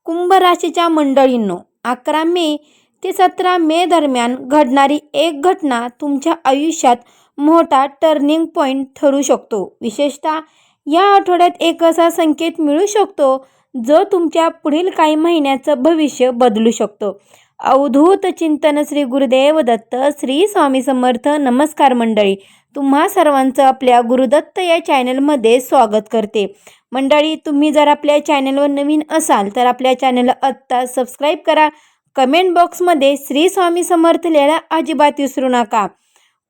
कुंभ राशीच्या मंडळींनो, 11 मे ते 17 मे दरम्यान घडणारी एक घटना तुमच्या आयुष्यात मोठा टर्निंग पॉईंट ठरू शकतो. विशेषतः या आठवड्यात एक असा संकेत मिळू शकतो जो तुमच्या पुढील काही महिन्याचं भविष्य बदलू शकतो. अवधूत चिंतन श्री गुरुदेव दत्त, श्री स्वामी समर्थ. नमस्कार मंडळी, तुम्हा सर्वांचं आपल्या गुरुदत्त या चॅनलमध्ये स्वागत करते. मंडळी, तुम्ही जर आपल्या चॅनलवर नवीन असाल तर आपल्या चॅनलला आत्ता सबस्क्राईब करा. कमेंट बॉक्समध्ये श्री स्वामी समर्थ लिहायला अजिबात विसरू नका.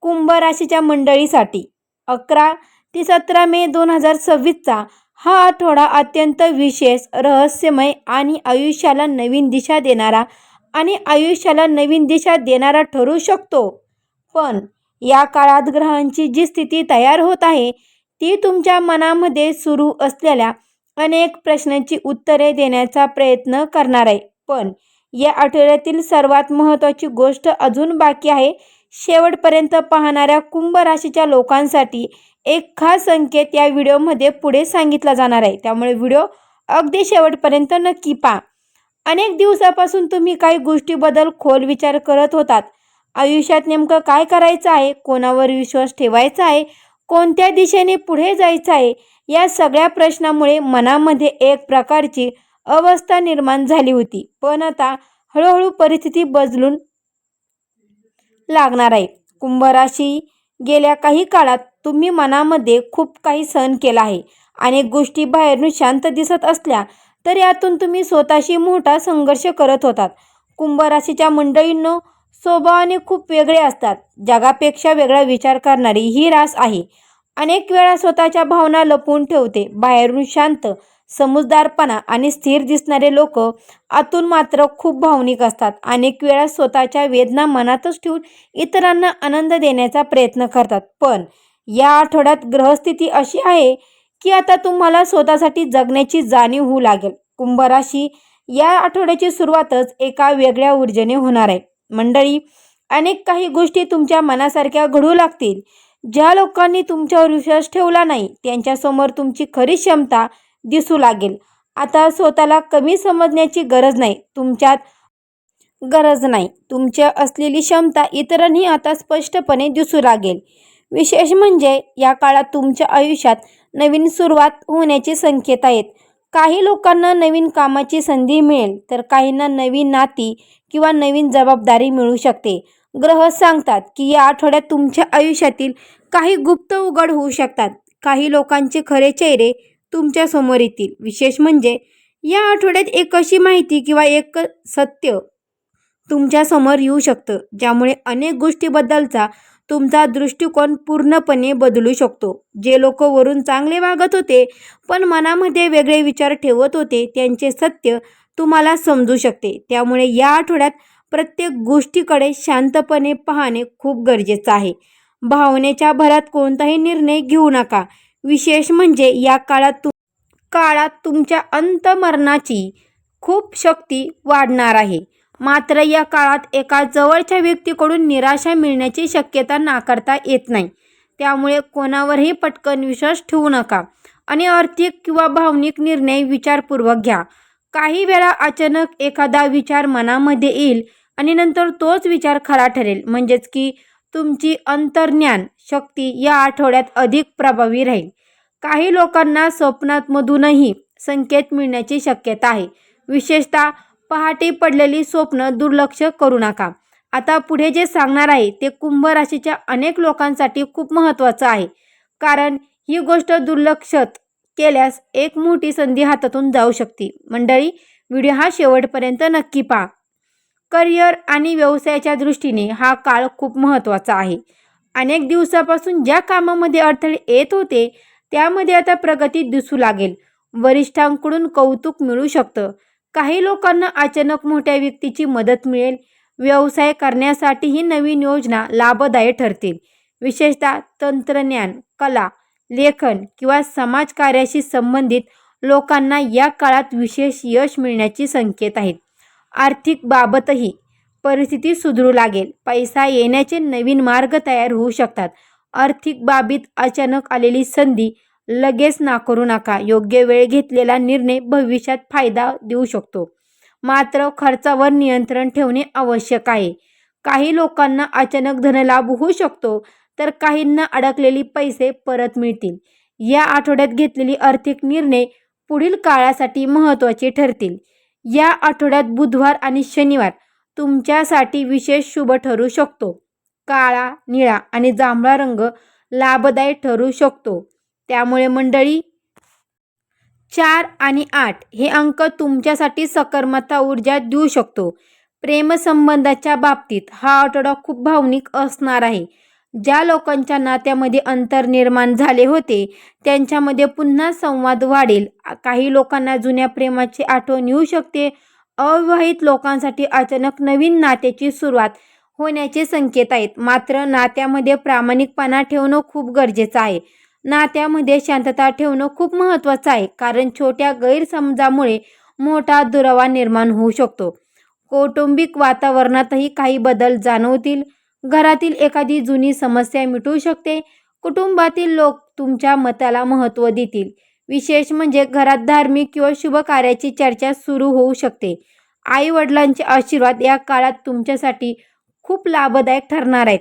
कुंभ राशीच्या मंडळीसाठी 11 ते 17 मे 2026चा हा आठवडा अत्यंत विशेष, रहस्यमय आणि आयुष्याला नवीन दिशा देणारा ठरू शकतो. पण या काळात ग्रहांची जी स्थिती तयार होत आहे ती तुमच्या मनामध्ये सुरू असलेल्या अनेक प्रश्नांची उत्तरे देण्याचा प्रयत्न करणार आहे. पण या आठवड्यातील सर्वात महत्त्वाची गोष्ट अजून बाकी आहे. शेवटपर्यंत पाहणाऱ्या कुंभ राशीच्या लोकांसाठी एक खास संकेत या व्हिडिओमध्ये पुढे सांगितला जाणार आहे, त्यामुळे व्हिडिओ अगदी शेवटपर्यंत नक्की पहा. अनेक दिवसापासून तुम्ही काही गोष्टीबद्दल खोल विचार करत होतात. आयुष्यात नेमकं काय करायचं आहे, कोणावर विश्वास ठेवायचा आहे, कोणत्या दिशेने पुढे जायचं आहे, या सगळ्या प्रश्नामुळे मनामध्ये एक प्रकारची अवस्था निर्माण झाली होती. पण आता हळूहळू परिस्थिती बदलून लागणार आहे. कुंभ राशी, गेल्या काही काळात तुम्ही मनामध्ये खूप काही सहन केला आहे. अनेक गोष्टी बाहेरून शांत दिसत असल्या तर यातून तुम्ही स्वतःशी मोठा संघर्ष करत होतात. कुंभ राशीच्या मंडळींनो, स्वभावाने खूप वेगळे असतात. जगापेक्षा वेगळा विचार करणारी ही रास आहे. अनेक वेळा स्वतःच्या भावना लपवून ठेवते. बाहेरून शांत, समजदारपणा आणि स्थिर दिसणारे लोक आतून मात्र खूप भावनिक असतात. अनेक वेळा स्वतःच्या वेदना मनातच ठेवून इतरांना आनंद देण्याचा प्रयत्न करतात. पण या आठवड्यात ग्रहस्थिती अशी आहे की आता तुम्हाला स्वतःसाठी जगण्याची जाणीव होऊ लागेल. कुंभ राशी, या आठवड्याची सुरुवातच एका वेगळ्या ऊर्जेने होणार आहे. मंडळी, अनेक काही गोष्टी तुमच्या मनासारख्या घडू लागतील. ज्या लोकांनी तुमच्यावर विश्वास ठेवला नाही त्यांच्यासमोर तुमची खरी क्षमता दिसू लागेल. आता स्वतःला कमी समजण्याची गरज नाही. तुमच्या असलेली क्षमता इतरांनी आता स्पष्टपणे दिसू लागेल. विशेष म्हणजे या काळात तुमच्या आयुष्यात नवीन सुरुवात होण्याचे संकेत आहेत. काही लोकांना नवीन कामाची संधी मिळेल तर काहींना नवीन नाती किंवा नवीन जबाबदारी मिळू शकते. ग्रह सांगतात की या आठवड्यात तुमच्या आयुष्यातील काही गुप्त उघड होऊ शकतात. काही लोकांचे खरे चेहरे तुमच्या समोर येतील. विशेष म्हणजे या आठवड्यात एक अशी माहिती किंवा एक सत्य तुमच्या समोर येऊ शकतं ज्यामुळे अनेक गोष्टीबद्दलचा तुमचा दृष्टिकोन पूर्णपणे बदलू शकतो. जे लोक वरून चांगले वागत होते पण मनामध्ये वेगळे विचार ठेवत होते त्यांचे सत्य तुम्हाला समजू शकते. त्यामुळे या आठवड्यात प्रत्येक गोष्टीकडे शांतपणे पाहणे खूप गरजेचं आहे. भावनेच्या भरात कोणताही निर्णय घेऊ नका. विशेष म्हणजे या काळात तुमच्या अंतर्मनाची खूप शक्ती वाढणार आहे. मात्र या काळात एका जवळच्या व्यक्तीकडून निराशा मिळण्याची शक्यता नाकारता येत नाही. त्यामुळे कोणावरही पटकन विश्वास ठेवू नका आणि आर्थिक किंवा भावनिक निर्णय विचारपूर्वक घ्या. काही वेळा अचानक एखादा विचार मनामध्ये येईल आणि नंतर तोच विचार खरा ठरेल. म्हणजेच की तुमची अंतर्ज्ञान शक्ती या आठवड्यात अधिक प्रभावी राहील. काही लोकांना स्वप्नांमधूनही संकेत मिळण्याची शक्यता आहे. विशेषतः पहाटे पडलेली स्वप्न दुर्लक्ष करू नका. आता पुढे जे सांगणार आहे ते कुंभ राशीच्या अनेक लोकांसाठी खूप महत्त्वाचं आहे. कारण ही गोष्ट दुर्लक्षित केल्यास एक मोठी संधी हातातून जाऊ शकते. मंडळी, व्हिडिओ हा शेवटपर्यंत नक्की पहा. करिअर आणि व्यवसायाच्या दृष्टीने हा काळ खूप महत्त्वाचा आहे. अनेक दिवसापासून ज्या कामामध्ये अडथळे येत होते त्यामध्ये आता प्रगती दिसू लागेल. वरिष्ठांकडून कौतुक मिळू शकतं. काही लोकांना अचानक मोठ्या व्यक्तीची मदत मिळेल. व्यवसाय करण्यासाठी ही नवीन योजना लाभदायक ठरतील. विशेषतः तंत्रज्ञान, कला, लेखन किंवा समाजकार्याशी संबंधित लोकांना या काळात विशेष यश मिळण्याची संकेत आहेत. आर्थिक बाबतही परिस्थिती सुधारू लागेल. पैसा येण्याचे नवीन मार्ग तयार होऊ शकतात. आर्थिक बाबीत अचानक आलेली संधी लगेच नाकारू नका. योग्य वेळ घेतलेला निर्णय भविष्यात फायदा देऊ शकतो. मात्र खर्चावर नियंत्रण ठेवणे आवश्यक आहे. काही लोकांना अचानक धनलाभ होऊ शकतो, तर काहींना अडकलेले पैसे परत मिळतील. या आठवड्यात घेतलेली आर्थिक निर्णय पुढील काळासाठी महत्त्वाचे ठरतील. या आठवड्यात बुधवार आणि शनिवार तुमच्यासाठी विशेष शुभ ठरू शकतो. काळा, निळा आणि जांभळा रंग लाभदायी ठरू शकतो. त्यामुळे मंडळी, 4 आणि 8 हे अंक तुमच्यासाठी सकारात्मक ऊर्जा देऊ शकतो. प्रेमसंबंधाच्या बाबतीत हा आठवडा खूप भावनिक असणार आहे. ज्या लोकांच्या नात्यामध्ये अंतर निर्माण झाले होते त्यांच्यामध्ये पुन्हा संवाद वाढेल. काही लोकांना जुन्या प्रेमाची आठवण येऊ शकते. अविवाहित लोकांसाठी अचानक नवीन नात्याची सुरुवात होण्याचे संकेत आहेत. मात्र नात्यामध्ये प्रामाणिकपणा ठेवणं खूप गरजेचं आहे. नात्यामध्ये शांतता ठेवणं खूप महत्त्वाचं आहे, कारण छोट्या गैरसमजामुळे मोठा दुरावा निर्माण होऊ शकतो. कौटुंबिक वातावरणातही काही बदल जाणवतील. घरातील एखादी जुनी समस्या मिटू शकते. कुटुंबातील लोक तुमच्या मताला महत्त्व देतील. विशेष म्हणजे घरात धार्मिक किंवा शुभ कार्याची चर्चा सुरू होऊ शकते. आई वडिलांचे आशीर्वाद या काळात तुमच्यासाठी खूप लाभदायक ठरणार आहेत.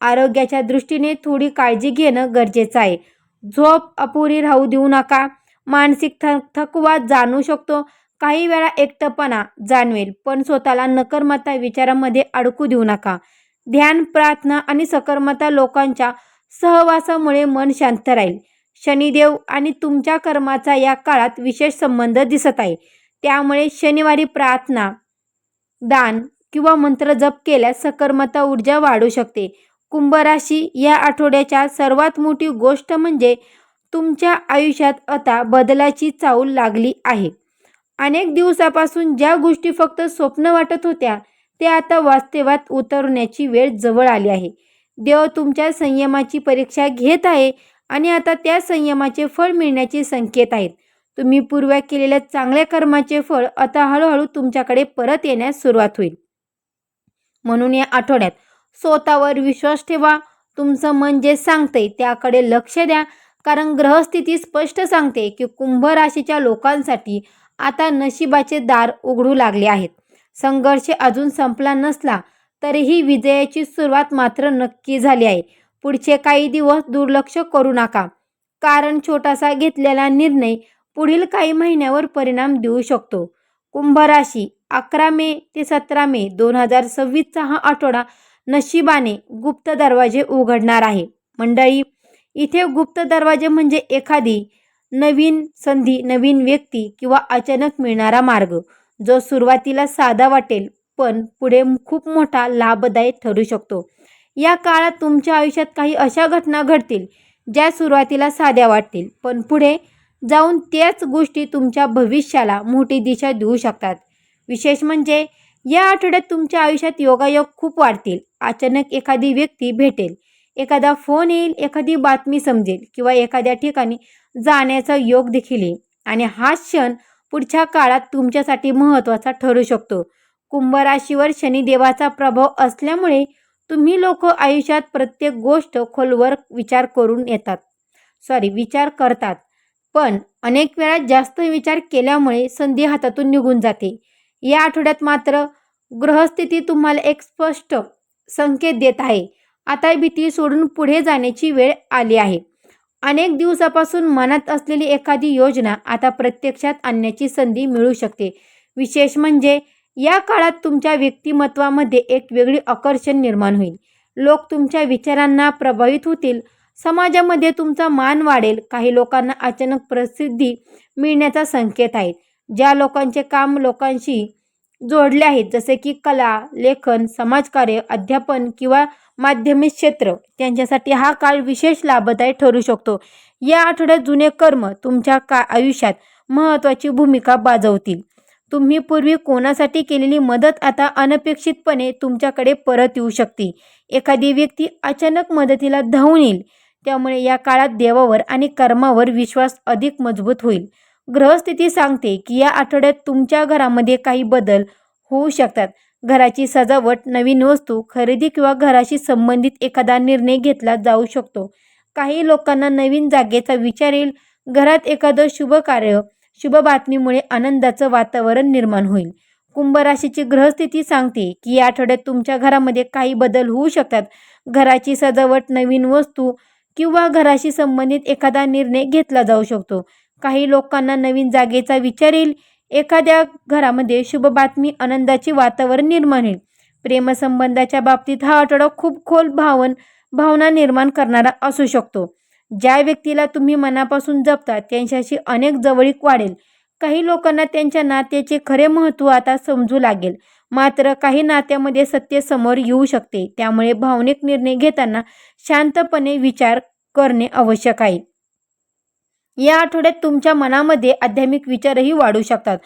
आरोग्याच्या दृष्टीने थोडी काळजी घेणं गरजेचं आहे. झोप अपुरी राहू देऊ नका. मानसिक थकवा जाणवू शकतो. काही वेळा एकटेपणा जाणवेल, पण स्वतःला नकारात्मक विचारांमध्ये अडकू देऊ नका. ध्यान, प्रार्थना आणि सकारात्मक लोकांच्या सहवासामुळे मन शांत राहील. शनिदेव आणि तुमच्या कर्माचा या काळात विशेष संबंध दिसत आहे. त्यामुळे शनिवारी प्रार्थना, दान किंवा मंत्र जप केल्यास सकारात्मक ऊर्जा वाढू शकते. कुंभ राशी, या आठवड्याच्या सर्वात मोठी गोष्ट म्हणजे तुमच्या आयुष्यात आता बदलाची चाहूल लागली आहे. अनेक दिवसापासून ज्या गोष्टी फक्त स्वप्न वाटत होत्या ते आता वास्तवात उतरण्याची वेळ जवळ आली आहे. देव तुमच्या संयमाची परीक्षा घेत आहे आणि आता त्या संयमाचे फळ मिळण्याचे संकेत आहेत. तुम्ही पूर्वी केलेल्या चांगल्या कर्माचे फळ आता हळूहळू तुमच्याकडे परत येण्यास सुरुवात होईल. म्हणून या आठवड्यात स्वतःवर विश्वास ठेवा. तुमचं मन जे सांगते त्याकडे लक्ष द्या, कारण ग्रहस्थिती स्पष्ट सांगते की कुंभ राशीच्या लोकांसाठी आता नशिबाचे दार उघडू लागले आहेत. संघर्ष अजून संपला नसला तरीही विजयाची सुरुवात मात्र नक्की झाली आहे. पुढचे काही दिवस दुर्लक्ष करू नका, कारण छोटासा घेतलेला निर्णय पुढील काही महिन्यावर परिणाम देऊ शकतो. कुंभ राशी, 11 मे ते 17 मे 2026चा हा आठवडा नशिबाने गुप्त दरवाजे उघडणार आहे. मंडळी, इथे गुप्त दरवाजे म्हणजे एखादी नवीन संधी, नवीन व्यक्ती किंवा अचानक मिळणारा मार्ग, जो सुरुवातीला साधा वाटेल पण पुढे खूप मोठा लाभदायक ठरू शकतो. या काळात तुमच्या आयुष्यात काही अशा घटना घडतील ज्या सुरुवातीला साध्या वाटतील, पण पुढे जाऊन त्याच गोष्टी तुमच्या भविष्याला मोठी दिशा देऊ शकतात. विशेष म्हणजे या आठवड्यात तुमच्या आयुष्यात योगायोग खूप वाढतील. अचानक एखादी व्यक्ती भेटेल, एखादा फोन येईल, एखादी बातमी समजेल किंवा एखाद्या ठिकाणी जाण्याचा योग देखील येईल आणि हा क्षण पुढच्या काळात तुमच्यासाठी महत्त्वाचा ठरू शकतो. कुंभ राशीवर शनिदेवाचा प्रभाव असल्यामुळे तुम्ही लोक आयुष्यात प्रत्येक गोष्ट खोलवर विचार करतात, पण अनेक वेळा जास्त विचार केल्यामुळे संधी हातातून निघून जाते. या आठवड्यात मात्र ग्रहस्थिती तुम्हाला एक स्पष्ट संकेत देत आहे. आता भीती सोडून पुढे जाण्याची वेळ आली आहे. अनेक दिवसापासून मनात असलेली एखादी योजना आता प्रत्यक्षात आणण्याची संधी मिळू शकते. विशेष म्हणजे या काळात तुमच्या व्यक्तिमत्वामध्ये एक वेगळी आकर्षण निर्माण होईल. लोक तुमच्या विचारांना प्रभावित होतील. समाजामध्ये तुमचा मान वाढेल. काही लोकांना अचानक प्रसिद्धी मिळण्याचा संकेत आहेत. ज्या लोकांचे काम लोकांशी जोडले आहेत, जसे की कला, लेखन, समाजकार्य, अध्यापन किंवा माध्यमिक क्षेत्र, त्यांच्यासाठी हा काळ विशेष लाभदायक ठरू शकतो. या आठवड्यात जुने कर्म तुमच्या आयुष्यात महत्त्वाची भूमिका बजावतील. तुम्ही पूर्वी कोणासाठी केलेली मदत आता अनपेक्षितपणे तुमच्याकडे परत येऊ शकते. एखादी व्यक्ती अचानक मदतीला धावून येईल. त्यामुळे या काळात देवावर आणि कर्मावर विश्वास अधिक मजबूत होईल. ग्रहस्थिती सांगते की या आठवड्यात तुमच्या घरामध्ये काही बदल होऊ शकतात. घराची सजावट, नवीन वस्तू खरेदी किंवा घराशी संबंधित एखादा निर्णय घेतला जाऊ शकतो. काही लोकांना नवीन जागेचा विचार येईल. घरात एखादं शुभ कार्य, शुभ बातमीमुळे आनंदाचं वातावरण निर्माण होईल. कुंभ राशीची ग्रहस्थिती सांगते की या आठवड्यात तुमच्या घरामध्ये काही बदल होऊ शकतात. घराची सजावट, नवीन वस्तू किंवा घराशी संबंधित एखादा निर्णय घेतला जाऊ शकतो. काही लोकांना नवीन जागेचा विचार येईल. एखाद्या घरामध्ये शुभ बातमी, आनंदाचे वातावरण निर्माण होईल. प्रेमसंबंधाच्या बाबतीत हा आठवडा खूप खोल भावना निर्माण करणारा असू शकतो. ज्या व्यक्तीला तुम्ही मनापासून जपता त्यांच्याशी अनेक जवळीक वाढेल. काही लोकांना त्यांच्या नात्याचे खरे महत्त्व आता समजू लागेल. मात्र काही नात्यामध्ये सत्य समोर येऊ शकते. त्यामुळे भावनिक निर्णय घेताना शांतपणे विचार करणे आवश्यक आहे. या आठवड्यात तुमच्या मनामध्ये आध्यात्मिक विचारही वाढू शकतात.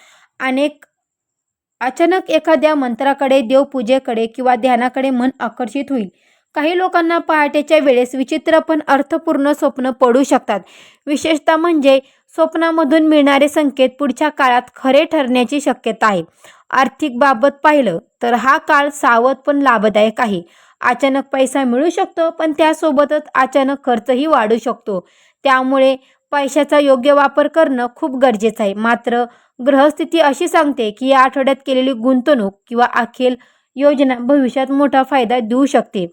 अचानक एखाद्या मंत्राकडे, देवपूजेकडे किंवा ध्यानाकडे मन आकर्षित होईल. काही लोकांना पहाटेच्या वेळेस विचित्र पण अर्थपूर्ण स्वप्न पडू शकतात. विशेषतः म्हणजे स्वप्नामधून मिळणारे संकेत पुढच्या काळात खरे ठरण्याची शक्यता आहे. आर्थिक बाबत पाहिलं तर हा काळ सावध पण लाभदायक आहे. अचानक पैसा मिळू शकतो, पण त्यासोबतच अचानक खर्चही वाढू शकतो. त्यामुळे पैशाचा योग्य वापर करणं खूप गरजेचं आहे. मात्र ग्रहस्थिती अशी सांगते की या आठवड्यात केलेली गुंतवणूक किंवा आखेल योजना भविष्यात मोठा फायदा देऊ शकते.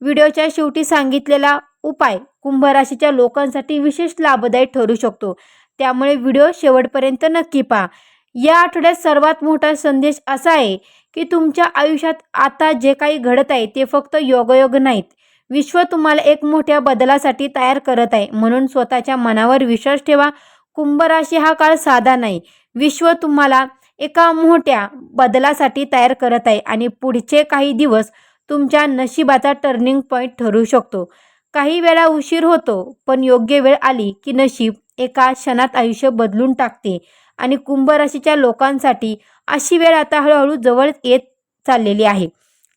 व्हिडिओच्या शेवटी सांगितलेला उपाय कुंभ राशीच्या लोकांसाठी विशेष लाभदायी ठरू शकतो. त्यामुळे व्हिडिओ शेवटपर्यंत नक्की पहा. या आठवड्यात सर्वात मोठा संदेश असा आहे की तुमच्या आयुष्यात आता जे काही घडत आहे ते फक्त योगायोग नाहीत. विश्व तुम्हाला एक मोठ्या बदलासाठी तयार करत आहे. म्हणून स्वतःच्या मनावर विश्वास ठेवा. कुंभ राशी हा काळ साधा नाही. विश्व तुम्हाला एका मोठ्या बदलासाठी तयार करत आहे आणि पुढचे काही दिवस तुमच्या नशिबाचा टर्निंग पॉईंट ठरू शकतो. काही वेळा उशीर होतो, पण योग्य वेळ आली की नशीब एका क्षणात आयुष्य बदलून टाकते. आणि कुंभ राशीच्या लोकांसाठी अशी वेळ आता हळूहळू जवळ येत चाललेली आहे.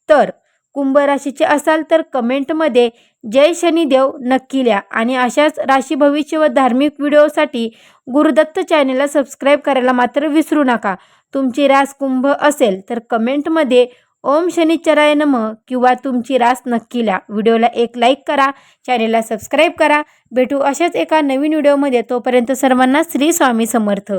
तर कुंभ राशीचे असाल तर कमेंटमध्ये जय शनिदेव नक्की लिहा. आणि अशाच राशी भविष्य व धार्मिक व्हिडिओसाठी गुरुदत्त चॅनेलला सबस्क्राईब करायला मात्र विसरू नका. तुमची रास कुंभ असेल तर कमेंटमध्ये ओम शनिश्चराय नमः किंवा तुमची रास नक्की लिहा. व्हिडिओला एक लाईक करा, चॅनेलला सबस्क्राईब करा. भेटू अशाच एका नवीन व्हिडिओमध्ये. तोपर्यंत सर्वांना श्री स्वामी समर्थ.